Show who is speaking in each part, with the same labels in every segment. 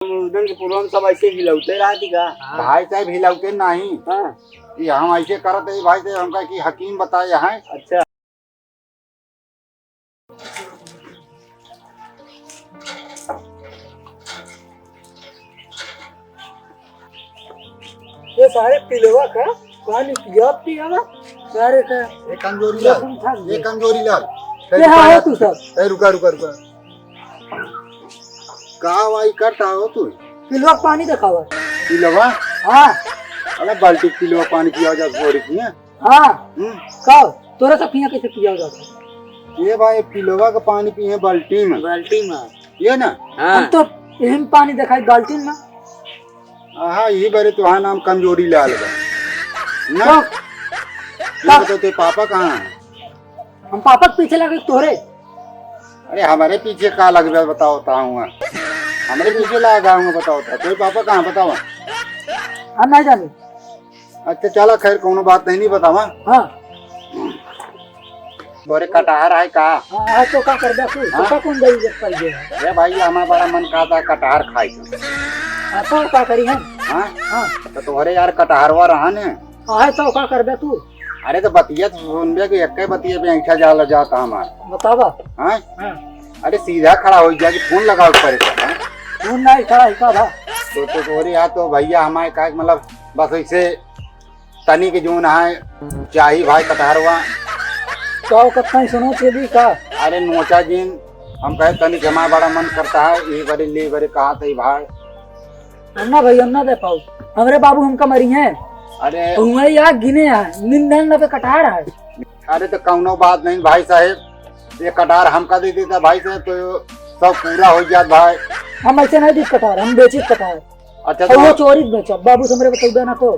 Speaker 1: उधर के पुरवन सब ऐसे हिलौते रहती का।
Speaker 2: भाई साहब हिलौते नहीं।
Speaker 1: हाँ।
Speaker 2: ये हम ऐसे करते है भाई साहब, हमका की हकीम बताए हैं।
Speaker 1: अच्छा। ये सारे पिलवा का पानी पिया ना सारे का।
Speaker 2: ये कमजोरी लाल, ये कमजोरी लाल।
Speaker 1: क्या है तू सब?
Speaker 2: रुका रुका रुका। कहाँ वाई करता हो तू?
Speaker 1: पिलवा पानी दिखावा।
Speaker 2: पिलवा?
Speaker 1: हाँ।
Speaker 2: अरे बाल्टी पिलवा पानी पिया जा बोरी की है।
Speaker 1: हाँ। कब? तोरा सब पिया कैसे पिया जाता?
Speaker 2: ये भाई पिलवा का पानी पिए बाल्टी में।
Speaker 1: बाल्टी में।
Speaker 2: ये ना?
Speaker 1: हम तो एहम पानी दिखाई बाल्टी में।
Speaker 2: हाँ यही बारे तो हाँ नाम कमजोरी लाल बा। ना? ये तो तेरे पापा कहाँ हैं?
Speaker 1: हम पापा के पीछे लगे तोरे।
Speaker 2: अरे हमारे पीछे कहाँ लग गया बताओ ताऊंगा। हमारे पीछे लगा हूँ बताओ था। तेरे पापा कहाँ बताओ?
Speaker 1: हम नहीं जाने।
Speaker 2: अच्छा चला खैर कोनो बात नहीं बतावा।
Speaker 1: हाँ।
Speaker 2: बोरे कटहर है का?
Speaker 1: हाँ तो क्या कर दे तू? तो कौन गई जब पर गया?
Speaker 2: ये भाई हमारा बड़ा मन करता कटहर खाई का।
Speaker 1: हाँ तो क्या करी है?
Speaker 2: हाँ
Speaker 1: हाँ।
Speaker 2: तो तुम्हारे यार कटहरवा रहा ने।
Speaker 1: हाँ तो क्या कर दे तू?
Speaker 2: अरे तो बतिया सुन बे कि एक बतिया पे ऐसा जाला जाता हमारा।
Speaker 1: बतावा।
Speaker 2: हाँ?
Speaker 1: हाँ।
Speaker 2: अरे सीधा खड़ा हो जाके फोन लगाओ करे हाँ?
Speaker 1: फोन नहीं खड़ा है का भा?
Speaker 2: तो तुम्हारे यहाँ तो भैया हमारे का मतलब बस ऐसे तनी के जून है चाहिए भाई कटहरवा।
Speaker 1: तो कतना सुनो चली का?
Speaker 2: अरे नोचा जीन हम कहे तनी जमा बड़ा मन करता है ये बड़े ले बड़े कहा था भाई।
Speaker 1: अन्ना भाई अन्ना दे पाओ। हमारे बाबू हमका मरी हैं।
Speaker 2: अरे
Speaker 1: तुम्हारे यहाँ गिने हैं निंदन पे कटहर है।
Speaker 2: अरे तो कौनो बात नहीं भाई साहब, ये कटहर हमका दे देता भाई साहब तो सब पूरा हो जात भाई।
Speaker 1: हम ऐसे नहीं दी कटहर, हम बेची कटहर।
Speaker 2: अच्छा
Speaker 1: तो वो
Speaker 2: तो
Speaker 1: चोरी बेचा बाबू से मेरे बताऊ ना तो।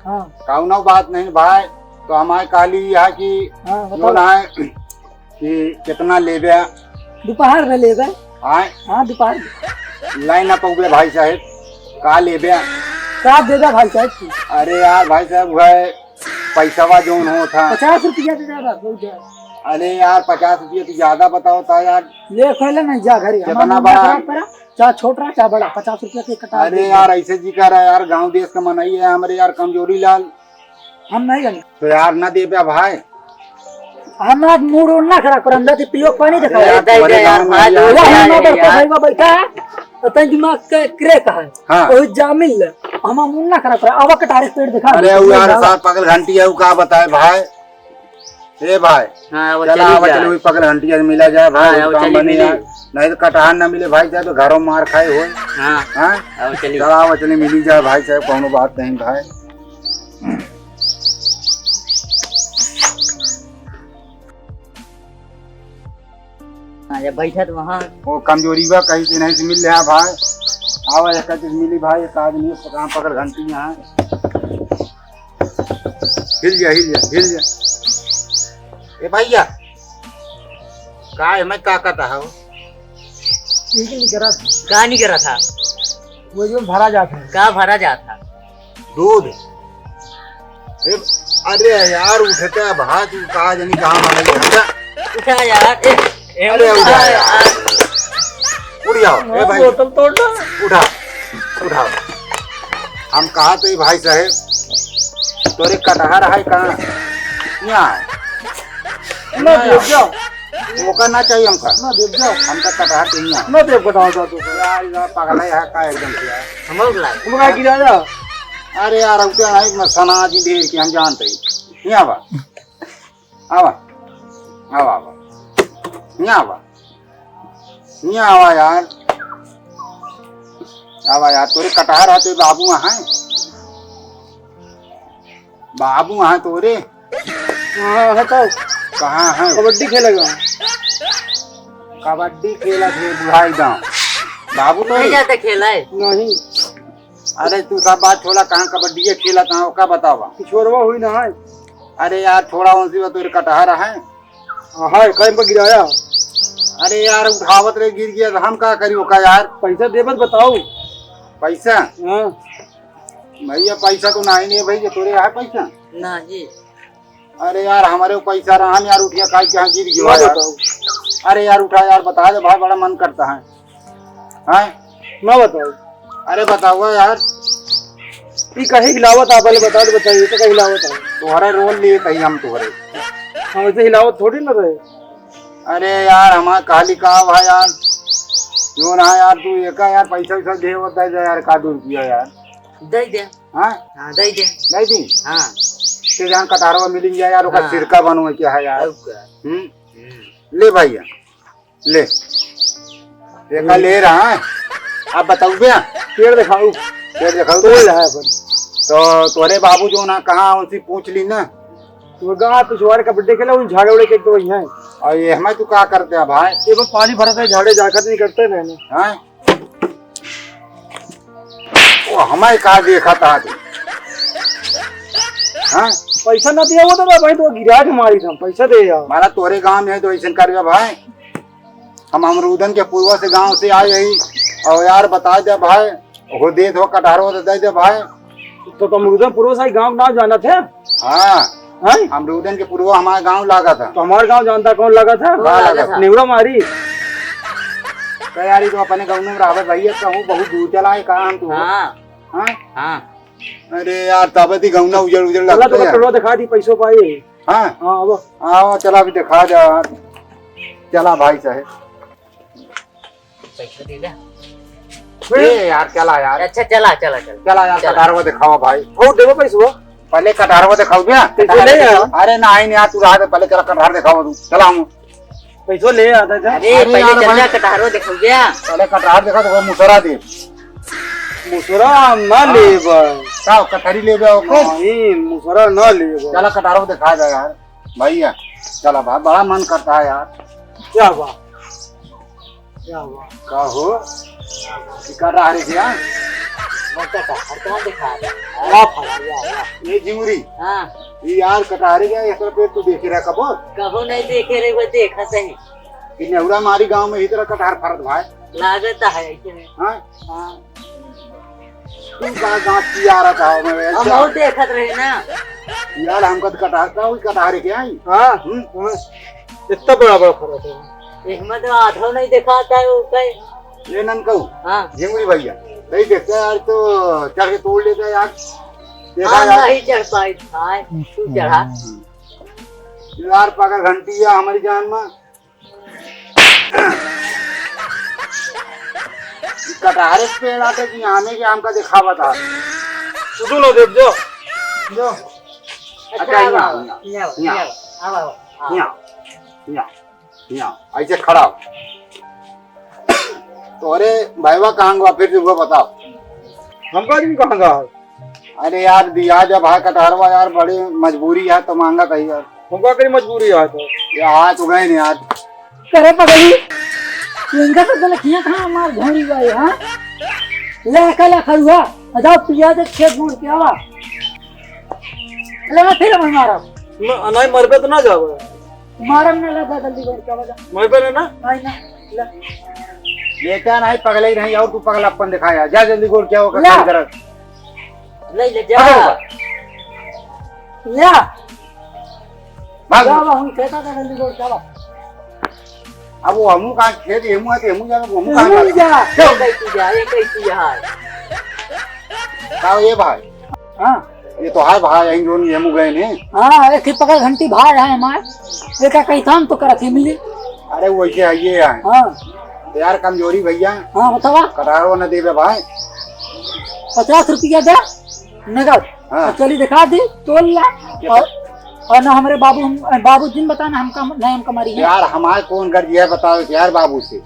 Speaker 1: हाँ।
Speaker 2: कौनो बात नहीं भाई, तो हमारे कहली है कि
Speaker 1: हाँ
Speaker 2: जो ना है कि कितना ले गया
Speaker 1: दोपहर में ले गए।
Speaker 2: हाँ
Speaker 1: दोपहर
Speaker 2: लाइन ना पौगे भाई साहब का ले गया
Speaker 1: क्या देगा भाई साहब की?
Speaker 2: अरे यार भाई साहब वह पैसावा जो हो था
Speaker 1: 50 रुपया दे ज्यादा बहुत ज्यादा।
Speaker 2: अरे यार 50 रुपये तो ज्यादा बताओ था यार।
Speaker 1: ले खोले नहीं जा घर
Speaker 2: कितना बड़ा
Speaker 1: चाहे छोटा चाहे बड़ा 50 रुपया के कटहर।
Speaker 2: अरे यार ऐसे जी कर रहा है यार, गांव देश का मनाई है हमारे यार कमजोरी लाल।
Speaker 1: हम नहीं जाने
Speaker 2: तो यार ना दे पे भाई।
Speaker 1: हमारा मूड ना खराब कर अंदर से पियो पानी देखा
Speaker 2: यार
Speaker 1: बैठा है तो दिमाग के क्रैक है।
Speaker 2: हाँ।
Speaker 1: वो जामिल हम मूड ना खराब कर आवा कटारे पेड़ दिखा।
Speaker 2: अरे वो यार साथ पगल घंटी है वो का बताए भाई। ए भाई
Speaker 1: हाँ
Speaker 2: चला आवा चलो वही पगल घंटी है मिला जाए भाई काम बने यार। नहीं तो कटहर ना मिले भाई साहब तो घरों मार खाए हो। हाँ चला आवा चले मिली जाए भाई साहब कोनो बात नहीं भाई।
Speaker 1: बैठा तो वहाँ
Speaker 2: वो कमजोरी बा कहीं से नहीं से मिल रहा भाई। आवा एक चीज मिली भाई एक आदमी पकड़ पकड़ घंटी यहाँ हिल जा हिल जा हिल जा। ए भैया का है मैं का कहता हूँ
Speaker 1: कहा नहीं करा था वो जो भरा जाता है। कहा भरा जाता
Speaker 2: दूध। अरे यार उठते भाई तू कहा जानी कहाँ मारेगा
Speaker 1: उठा यार।
Speaker 2: अरे उठा यार उठ जाओ। ए भाई
Speaker 1: बोतल तोड़ दो
Speaker 2: उठा उठाओ। हम कहा तो भाई साहब तोरे कटहर है कहाँ यहाँ मौका ना चाहिए हमका
Speaker 1: ना देव जाओ
Speaker 2: हमका कटहर चाहिए
Speaker 1: ना देव कटाओ जा तो
Speaker 2: यार पागल है का एकदम से यार।
Speaker 1: हम बुलाए तुम का गिरा जा।
Speaker 2: अरे यार उठे नहीं मैं सना जी ढेर की हम जानते ही यहाँ आवा आवा आवा आवा यहाँ आवा यहाँ आवा यार आवा यार तोरे कटहर है तो बाबू है बाबू है तोरे।
Speaker 1: हाँ बताओ
Speaker 2: कहाँ है?
Speaker 1: कबड्डी खेलेगा
Speaker 2: कबड्डी खेला थे बुढ़ाई गाँव बाबू तो
Speaker 1: नहीं जाते खेला है नहीं।
Speaker 2: अरे तू सब बात छोड़ा कहाँ कबड्डी खेला कहाँ का बतावा
Speaker 1: छोरवा हुई ना है।
Speaker 2: अरे यार थोड़ा उनसी तोरे कटहर है
Speaker 1: हाँ कहीं पर गिराया।
Speaker 2: अरे यार उठावत रहे गिर गया तो हम क्या करी का यार।
Speaker 1: पैसा देवत बताओ।
Speaker 2: पैसा?
Speaker 1: हाँ
Speaker 2: भैया पैसा तो नहीं भैया तोरे है पैसा
Speaker 1: नहीं।
Speaker 2: अरे यार हमारे पैसा रहा यार उठिया खाई कहाँ गिर गया यार। अरे यार उठा यार बता दे भाई बड़ा मन करता है।
Speaker 1: ना बताओ।
Speaker 2: अरे बताओ यार,
Speaker 1: ये कहीं हिलावत आप पहले बता दो, बताइए तो कहीं हिलावत है।
Speaker 2: तुम्हारे रोल लिए कहीं हम तुम्हारे।
Speaker 1: हाँ वैसे हिलावत थोड़ी ना रहे।
Speaker 2: अरे यार हमारा काली का भाई यार, क्यों ना यार तू एक यार पैसा वैसा दे होता है यार, का 2 रुपया यार
Speaker 3: दे दे।
Speaker 2: हाँ
Speaker 3: हाँ दे दे।
Speaker 2: नहीं दी
Speaker 3: हाँ
Speaker 2: ते जहाँ कटारवा मिलेंगे यार, उसका
Speaker 3: हाँ।
Speaker 2: सिरका बनवा क्या है यार।
Speaker 3: अब का।
Speaker 2: ले भैया ले, देखा ले रहा है। आप बताओ भैया,
Speaker 1: पेड़ दिखाओ।
Speaker 2: पेड़ दिखाओ
Speaker 1: तो है अपन
Speaker 2: तो तुम्हारे बाबू जो ना कहाँ उनसे पूछ ली ना।
Speaker 1: तो गाँव पिछवाड़े कबड्डी खेला उन झाड़े उड़े के तो वही है।
Speaker 2: और ये हमें तू क्या करते हैं भाई?
Speaker 1: ये बस पानी भरते है, झाड़े जाकर नहीं करते रहने।
Speaker 2: हाँ वो हमें कहा देखा था तू? हाँ
Speaker 1: पैसा ना दिया वो तो भाई, तो गिरा के मारी था, पैसा दे यार।
Speaker 2: हमारा तोरे गांव में है तो ऐसा कर भाई। हम अमरूदन के पूर्व से गांव से आए यही, और यार बता दे भाई, हो दे दो कटारो तो दे दे भाई।
Speaker 1: तो अमरूदन पूर्व से गाँव ना जाना थे।
Speaker 2: हाँ
Speaker 1: हाँ
Speaker 2: अमरूदन के पूर्व हमारा गांव लगा था।
Speaker 1: तो हमारे गाँव जानता कौन लगा था?
Speaker 2: लगा था।
Speaker 1: निवड़ा मारी।
Speaker 2: यारी तो अपने गाँव में रहा भैया, कहूँ बहुत दूर चला है कहा हम तू।
Speaker 3: हाँ
Speaker 2: हाँ
Speaker 3: हाँ।
Speaker 2: अरे यार तब ही गाँव ना उजड़ उजड़
Speaker 1: चला तो
Speaker 2: लगता है।
Speaker 1: कटोरा दिखा दी, पैसों पाए।
Speaker 2: हाँ
Speaker 1: हाँ वो
Speaker 2: हाँ चला भी दिखा दे यार। चला भाई साहब
Speaker 3: पैसा दे दे।
Speaker 2: ए यार चला यार,
Speaker 3: अच्छा चला चला चला।
Speaker 2: चला यार कटारवा दिखाओ भाई।
Speaker 1: और देवो पैसा।
Speaker 2: पहले कटारवा दिखाओ क्या?
Speaker 1: पैसा ले आया।
Speaker 2: अरे नहीं यार तू रहा, पहले चला कटार दिखाओ तू। चला हम
Speaker 1: पैसा ले आता था।
Speaker 3: अरे
Speaker 2: अरे
Speaker 3: पहले
Speaker 2: यार
Speaker 3: चल
Speaker 2: भाई।
Speaker 3: जा कटारो देखो गया।
Speaker 2: पहले कटार दिखा तो मुसरा दे।
Speaker 1: मुसरा ना ले
Speaker 2: क्या कटहरी ले जाओ को?
Speaker 1: नहीं, मुसरा ना ले।
Speaker 2: चला कटारवा दिखा दे यार भैया। चला भाई, बड़ा मन करता है यार।
Speaker 1: क्या बात, क्या बात।
Speaker 2: का हो कर रहा है क्या?
Speaker 3: बच्चा का हर कहाँ दिखा रहा है?
Speaker 1: वाह वाह।
Speaker 2: ये झिंगुरी
Speaker 3: हाँ
Speaker 2: ये यार कटारे गया ऐसा पे तू देख रहा कबो
Speaker 3: कबो नहीं देखे रे, वो देखा सही
Speaker 2: कि नेवरा मारी गांव में इधर कटार फरत भाई।
Speaker 3: लागत है ऐसे में।
Speaker 2: हाँ
Speaker 3: हाँ
Speaker 2: तू कहाँ गांव की आ रहा था मैं
Speaker 3: हम और देखत रहे ना।
Speaker 2: यार हमको तो कटार का वही कटारे क्या आई।
Speaker 1: हाँ इतना बड़ा बड़ा फर्क है।
Speaker 3: इसमें तो आधा नहीं दिखाता है वो कहीं।
Speaker 2: ये नन कहूँ
Speaker 3: हाँ
Speaker 2: झिंगुरी भैया नहीं देखते यार तो चढ़ के तोड़ लेते यार। देखा
Speaker 3: हाँ
Speaker 2: यार
Speaker 3: नहीं चढ़ पाई था, तू चढ़ा।
Speaker 2: यार पकड़ घंटी है हमारी जान में। कटारे पे पेड़ आते कि आने के आम का दिखावा था।
Speaker 1: सुनो देख जो
Speaker 2: जो
Speaker 3: अच्छा
Speaker 2: यहाँ ऐसे खड़ा हो। तो अरे भाईवा कहाँ गया फिर तुमको बताओ।
Speaker 1: हमका आदमी कहाँ गया?
Speaker 2: अरे यार दिया जब भाई कटारवा यार बड़ी मजबूरी है तो मांगा कही यार।
Speaker 1: हमका करी मजबूरी है तो
Speaker 2: यार तो गए नहीं यार।
Speaker 4: करे पगली इनका तो गलतियां कहाँ मार घोड़ी गए। हाँ ले कल खरुआ अदा पिया दे खेत मोड़ के आवा ले मैं फिर मारा
Speaker 1: नहीं मरबे तो ना जाओ।
Speaker 4: मारम ने लगा जल्दी कर के आवा
Speaker 1: मरबे ना
Speaker 4: भाई ना ले
Speaker 2: बेटा नहीं पगले ही नहीं और तू पगलापन दिखाया। जा जल्दी गोल क्या होगा
Speaker 4: ला।
Speaker 2: कर
Speaker 3: ले ले जा।
Speaker 4: ले
Speaker 2: भाग।
Speaker 4: जावा हुई कहता था जल्दी कर के आवा
Speaker 2: अब वो हमू कहाँ खेत हेमू है तो हेमू जाकर हमू
Speaker 4: हम
Speaker 2: कहाँ
Speaker 4: जा
Speaker 3: ये कैसी जा, ये कैसी है?
Speaker 2: जाओ ये भाई।
Speaker 4: हाँ
Speaker 2: ये तो है भाई यहीं दोनों हेमू गए ने।
Speaker 4: हाँ एक ही पकड़ घंटी बाहर है हमारे एक कहीं थाम तो करती मिली।
Speaker 2: अरे वो ये है ये है
Speaker 4: हाँ
Speaker 2: तो यार कमजोरी भैया
Speaker 4: हाँ बतावा
Speaker 2: कटारो न देवे भाई।
Speaker 4: 50 रुपया दे नगद।
Speaker 2: हाँ।
Speaker 4: चली दिखा दी तोल ला और ना हमारे बाबू जिन बताना हमका नहीं हमका मारी है।
Speaker 2: यार हमारे कौन कर दिया है बताओ यार बाबू से।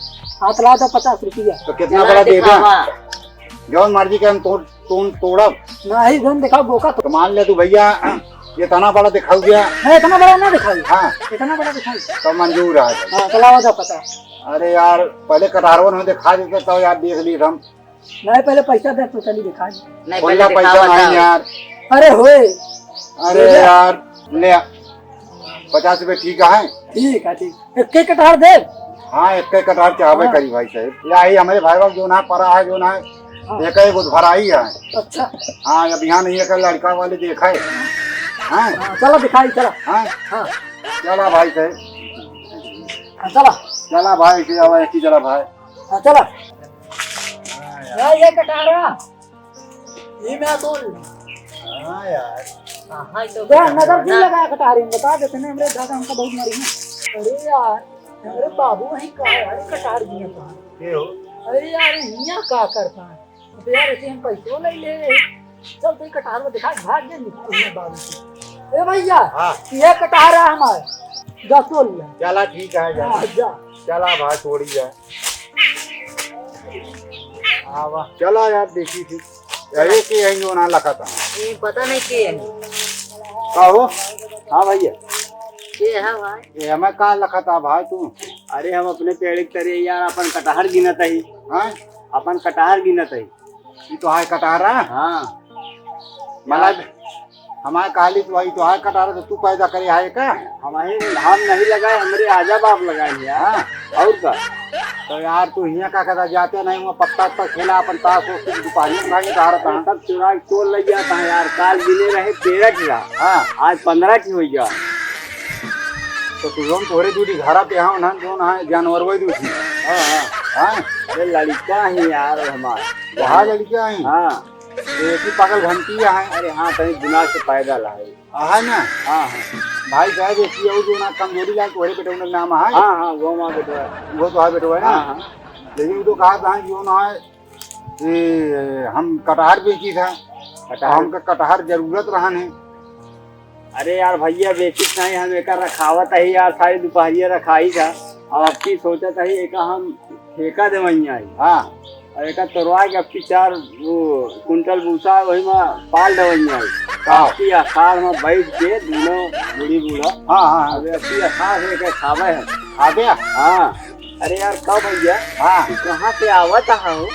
Speaker 4: हाँ तो ला दो 50 रुपया
Speaker 2: तो कितना बड़ा दे दे
Speaker 3: दिखावा।
Speaker 2: जौन मर्जी के हम तोड़ब
Speaker 4: नहीं धन दिखाओ बोका तो
Speaker 2: तो मान ले तू भैया ये तना बड़ा दिखाऊ गया।
Speaker 4: नहीं इतना बड़ा ना दिखाई।
Speaker 2: हाँ
Speaker 4: इतना बड़ा दिखाई।
Speaker 2: तो मंजूर है।
Speaker 4: हाँ तो लावा दो 50।
Speaker 2: अरे यार पहले कटारवन में दिखा देते तो यार देख ली हम।
Speaker 4: नहीं पहले पैसा दे तो चली दिखा दी।
Speaker 3: नहीं
Speaker 2: बोला
Speaker 3: पहले
Speaker 2: पैसा
Speaker 3: दिखावा
Speaker 2: नहीं
Speaker 3: था।
Speaker 2: यार।
Speaker 4: अरे होए
Speaker 2: अरे यार ले 50 रुपए ठीक है।
Speaker 4: ठीक है ठीक एक कटार दे।
Speaker 2: हाँ एक कटार चाहबे करी भाई साहब। या ही हमारे भाई बाप जो ना पड़ा है जो ना एक भरा ही है।
Speaker 4: अच्छा
Speaker 2: हाँ अब यहाँ नहीं है लड़का वाले देखा है। हाँ
Speaker 4: हाँ चलो दिखाई चला।
Speaker 2: हाँ
Speaker 4: हाँ
Speaker 2: चला भाई साहब
Speaker 4: हाँ चला
Speaker 2: चला भाई ऐसे आवा एक ही चला भाई।
Speaker 4: हाँ चला।
Speaker 1: यार ये कटारा ये मैं तो
Speaker 2: हाँ यार
Speaker 3: हाँ तो
Speaker 1: यार नजर क्यों लगाया कटारी में बता देते ना हमारे दादा हमका बहुत मारी है। अरे यार हमारे बाबू वहीं का यार कटार दिए पाए।
Speaker 2: ये हो
Speaker 1: अरे यार यहाँ का करता है तो यार ऐसे हम पैसों ले ले चल तो कटार में दिखा भाग गए निकल बाबू से। ए भैया
Speaker 2: हाँ
Speaker 1: ये कटार है हमारे जा तोल ले।
Speaker 2: चला ठीक है जा
Speaker 1: हाँ, जा
Speaker 2: चला भाई छोड़ी जाए आवा चला यार देखी थी अरे के यही जो ना लखा था
Speaker 3: ये पता नहीं के है
Speaker 2: कहो हाँ भैया
Speaker 3: के है भाई।
Speaker 2: ये हमें कहाँ लखा था भाई तू
Speaker 5: अरे हम अपने पेड़ के तरे यार अपन कटहर गिनत ही
Speaker 2: हाँ
Speaker 5: अपन कटहर गिनत ही।
Speaker 2: ये तो हाय कटारा
Speaker 5: हाँ
Speaker 2: मतलब हमारे काली तो वही तो हाय कटारा तो तू पैदा करे हाय का
Speaker 5: हमारे हम नहीं लगाए हमरे आजा बाप लगाए यार।
Speaker 2: हाँ
Speaker 5: और का
Speaker 2: तो यार तू यहाँ का कहता जाते नहीं हुआ पत्ता पत्ता खेला अपन ताश दोस्त दुकान में खाएंगे कहा रहता है
Speaker 5: सब चुरा के तोड़ लग जाता है यार। काल गिने रहे 13 की रहा
Speaker 2: हाँ
Speaker 5: आज 15 की हो गया।
Speaker 2: तो तू जोन तोरे दूरी घरा पे हाँ ना जोन हाँ जानवर वही दूसरी
Speaker 5: हाँ हाँ
Speaker 2: हाँ
Speaker 5: अरे लड़का ही यार हमारे
Speaker 2: वहाँ लड़कियाँ आई
Speaker 5: हाँ।
Speaker 2: एक ही पागल घंटी है
Speaker 5: अरे हाँ कहीं दिमाग से पैदा लाए।
Speaker 2: है ना
Speaker 5: हाँ हाँ
Speaker 2: भाई साहब देखिए वो जो ना कमजोरी लाल तोरे बेटे उनका नाम है
Speaker 5: हाँ हाँ वो माँ बेटा
Speaker 2: वो तो है बेटो है ना
Speaker 5: हाँ हाँ
Speaker 2: लेकिन वो तो कहा था जो ना है ये हम कटहर बेची था
Speaker 5: कटहर
Speaker 2: हमका कटहर जरूरत रहन है
Speaker 5: अरे यार भैया बेचित नहीं हम एक रखावत है यार सारी दोपहरिया रखाई था। अब आपकी सोचा था एक हम ठेका देवैया आई
Speaker 2: हाँ
Speaker 5: और एक तोड़वा के आपकी 4 वो कुंटल भूसा वही में पाल देवैया आई। आपकी आसार में बैठ के दोनों बूढ़ी बूढ़ा
Speaker 2: हाँ हाँ
Speaker 5: अब आपकी आसार है के खावे है।
Speaker 2: आ गया
Speaker 5: हाँ अरे यार कब भैया
Speaker 2: हाँ
Speaker 5: कहाँ से आवत हो।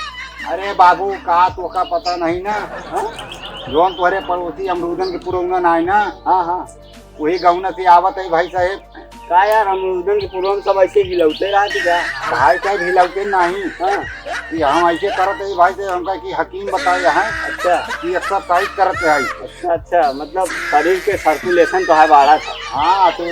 Speaker 2: अरे बाबू कहा तो का पता नहीं ना हाँ? जोन तुम्हारे पड़ोसी अमरूदन के पुरौना ना है ना
Speaker 5: हाँ हाँ
Speaker 2: वही गौना से आवत है भाई साहेब
Speaker 5: का यार अमरूदन के पुरौन सब ऐसे हिलौते रहते क्या।
Speaker 2: भाई साहब हिलाते नहीं
Speaker 5: हाँ
Speaker 2: कि हम ऐसे करते है भाई साहब हमका कि हकीम बताए हैं
Speaker 5: अच्छा
Speaker 2: कि एक्सरसाइज करते है
Speaker 5: अच्छा अच्छा मतलब शरीर के सर्कुलेशन तो है बाढ़ा था।
Speaker 2: हाँ तो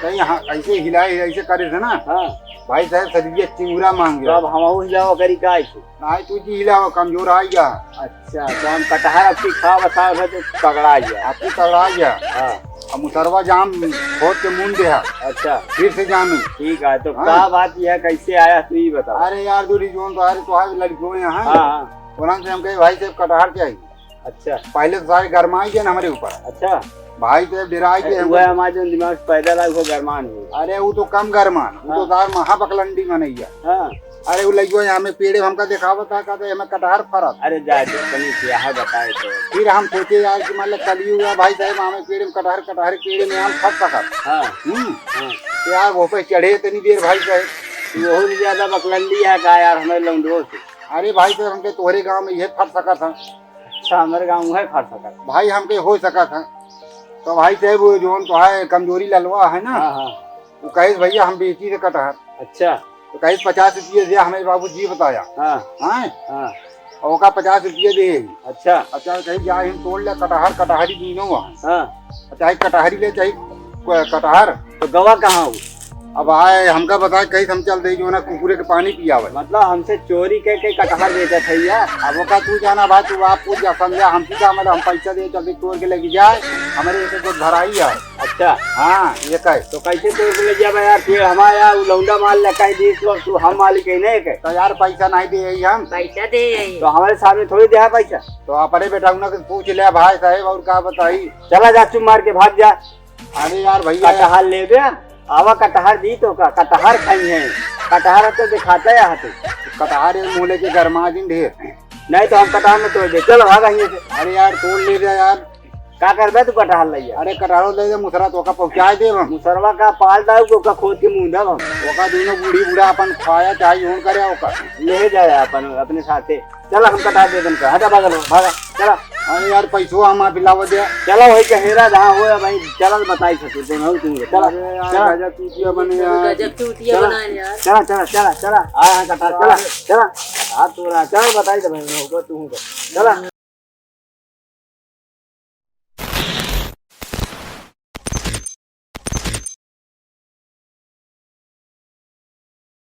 Speaker 2: कहीं हाँ ऐसे हिलाए ऐसे करे थे ना
Speaker 5: हाँ
Speaker 2: भाई साहब शरीर चिंगुरा मांग
Speaker 5: तो
Speaker 2: गया
Speaker 5: अब हम हिलाओ करी का ऐसे।
Speaker 2: नहीं तू जी हिलाओ कमजोर आ गया
Speaker 5: अच्छा तो हम कटहर आपकी खा बसा है तो पकड़ा गया।
Speaker 2: आपकी तगड़ा गया
Speaker 5: हाँ
Speaker 2: अब मुसरवा जाम खोद के मुंड दे
Speaker 5: अच्छा
Speaker 2: फिर से जामी
Speaker 5: ठीक है तो
Speaker 2: हाँ।
Speaker 5: क्या बात यह है कैसे आया तू ही बताओ।
Speaker 2: अरे यार दूरी जोन तो अरे तो आज लड़कियों यहाँ
Speaker 5: हाँ हाँ
Speaker 2: तुरंत से हम कहे भाई साहब कटहर चाहिए
Speaker 5: अच्छा
Speaker 2: पहले तो सारे गरमाई गए ना हमारे ऊपर
Speaker 5: अच्छा
Speaker 2: भाई साहब डिराई के
Speaker 5: वह हमारे जो दिमाग से पैदा लगा वो गरमान हो।
Speaker 2: अरे वो तो कम गरमान वो तो सार महाबकलंडी में नहीं है
Speaker 5: हाँ
Speaker 2: अरे वो लगियो यहाँ में पेड़ हमका दिखावा था कहते हमें कटहर फरत
Speaker 5: अरे जा कहीं क्या है बताए तो।
Speaker 2: फिर हम सोचे यार कि मतलब कलियो हुआ भाई साहब हमें पेड़ में कटहर कटहर पेड़ में हम फट सकत
Speaker 5: हाँ
Speaker 2: हाँ तो यार वो पे चढ़े इतनी देर भाई साहब
Speaker 5: बहुत ज्यादा बकलंडी है का यार हमें लौंडो से।
Speaker 2: अरे भाई साहब हमके तोहरे गांव में यह फट सका था
Speaker 5: अच्छा हमारे गाँव है खा सका।
Speaker 2: भाई हमके हो सका था तो भाई साहब वो जोन तो है कमजोरी ललवा है ना
Speaker 5: हाँ हाँ
Speaker 2: वो कहे भैया हम बेची थे कटहर
Speaker 5: अच्छा
Speaker 2: तो कहे 50 रुपये दिया हमें बाबू जी बताया
Speaker 5: हाँ
Speaker 2: हाँ
Speaker 5: हाँ
Speaker 2: और का 50 रुपये दे
Speaker 5: अच्छा
Speaker 2: अच्छा कहीं जा हम तोड़ ले कटहर कटहरी दीनो वहाँ
Speaker 5: हाँ
Speaker 2: चाहे कटहरी ले चाहे कटहर
Speaker 5: तो गवा कहाँ हो।
Speaker 2: अब आए हमका बताए कहीं हम चल दे जो ना कुकुरे के पानी पियावे
Speaker 5: मतलब हमसे चोरी करके कटहर बेचा था यार।
Speaker 2: अब वो का तू जाना भाई तू आप पूछ जा समझा हम का मतलब हम पैसा दे चल तोड़ के लेके जाए हमारे एक तो धराई है
Speaker 5: अच्छा
Speaker 2: हाँ ये कहे
Speaker 5: तो कैसे तोड़ के ले जाए यार फिर हमारा वो लौंडा माल लगा दी तू हम मालिक है नहीं के
Speaker 2: तो यार पैसा नहीं दे हम
Speaker 3: पैसा दे
Speaker 5: तो हमारे सामने थोड़ी दिया पैसा।
Speaker 2: तो अपने बेटा उन्हें पूछ लिया भाई साहब और का बताई
Speaker 5: चला जा चुप मार के भाग जा।
Speaker 2: अरे यार भैया
Speaker 5: कटहर ले गया आवा कटहर दी तो का कटहर खाई है कटहर तो दिखाता है हाथ
Speaker 2: कटहर मूले के गरमा दिन ढेर
Speaker 5: नहीं तो हम कटहर में तोड़ दे चलो भाग यहीं से।
Speaker 2: अरे यार तोड़ ले जा यार
Speaker 5: क्या कर तू कटहर लिया।
Speaker 2: अरे कटहरों ले जा मुसरा तो का पहुँचा दे हम
Speaker 5: मुसरवा का पाल डाल को खोद के मुंह दब हम
Speaker 2: ओका दोनों बूढ़ी बूढ़ा अपन खाया चाहे यूं करे ओका
Speaker 5: ले जाए अपन अपने साथे। चला हम कटहर दे दम हटा भागा भागा चला।
Speaker 2: अरे यार पैसो हम पिलाव दे
Speaker 5: चलो वही कहेरा जहाँ हो भाई चला बताई सकते दोनों तुम चला
Speaker 2: अरे यार
Speaker 5: चला
Speaker 2: गजब चूतिया बने यार
Speaker 3: गजब चूतिया बना यार।
Speaker 5: चला चला चला चला आया कटहर चला चला कटहर तोड़ा चल बताई दे भाई होगा तू चला।